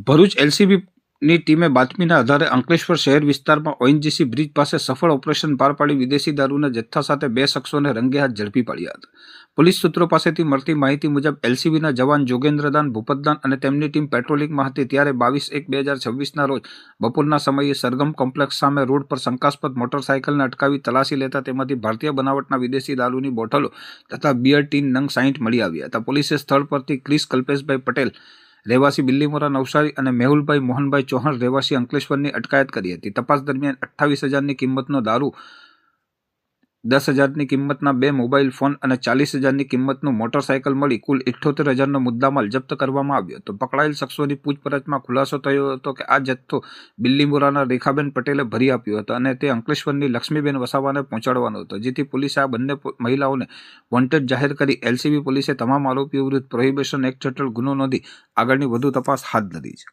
ભરૂચ એલસીબીની ટીમે બાતમીના આધારે અંકલેશ્વર શહેર વિસ્તારમાં ઓએનજીસી બ્રિજ પાસે સફળ ઓપરેશન પાર પાડી વિદેશી દારૂના જથ્થા સાથે 2 શખ્સોને રંગે હાથ ઝડપી પાડ્યા હતા. પોલીસ સૂત્રો પાસેથી મળતી માહિતી મુજબ એલસીબીના જવાન જોગેન્દ્રદાન ભૂપતદાન અને તેમની ટીમ પેટ્રોલિંગમાં હતી ત્યારે 22/1/2026ના રોજ બપોરના સમયે સરગમ કોમ્પ્લેક્સ સામે રોડ પર શંકાસ્પદ મોટરસાયકલને અટકાવી તલાશી લેતા તેમાંથી ભારતીય બનાવટના વિદેશી દારૂની બોટલો તથા બિયર ટીન નંગ 60 મળી આવ્યા હતા. પોલીસે સ્થળ પરથી ક્રિસ કલ્પેશભાઈ પટેલ રહેવાસી બિલ્લીમોરા નવસારી અને મેહુલભાઈ મોહનભાઈ ચૌહાણ રહેવાસી અંકલેશ્વરની અટકાયત કરી હતી. તપાસ દરમિયાન 28,000ની કિંમતનો દારૂ, 10,000ની કિંમતના 2 મોબાઈલ ફોન અને 40,000ની કિંમતનું મોટરસાયકલ મળી કુલ 78,000નો મુદ્દામાલ જપ્ત કરવામાં આવ્યો હતો. પકડાયેલ શખ્સોની પૂછપરછમાં ખુલાસો થયો હતો કે આ જથ્થો બિલ્લીમોરાના રેખાબેન પટેલે ભરી આપ્યો હતો અને તે અંકલેશ્વરની લક્ષ્મીબેન વસાવાને પહોંચાડવાનો હતો, જેથી પોલીસે આ બંને મહિલાઓને વોન્ટેડ જાહેર કરી એલસીબી પોલીસે તમામ આરોપીઓ વિરુદ્ધ પ્રોહિબિશન એક્ટ હેઠળ ગુનો નોંધી આગળની વધુ તપાસ હાથ ધરી છે.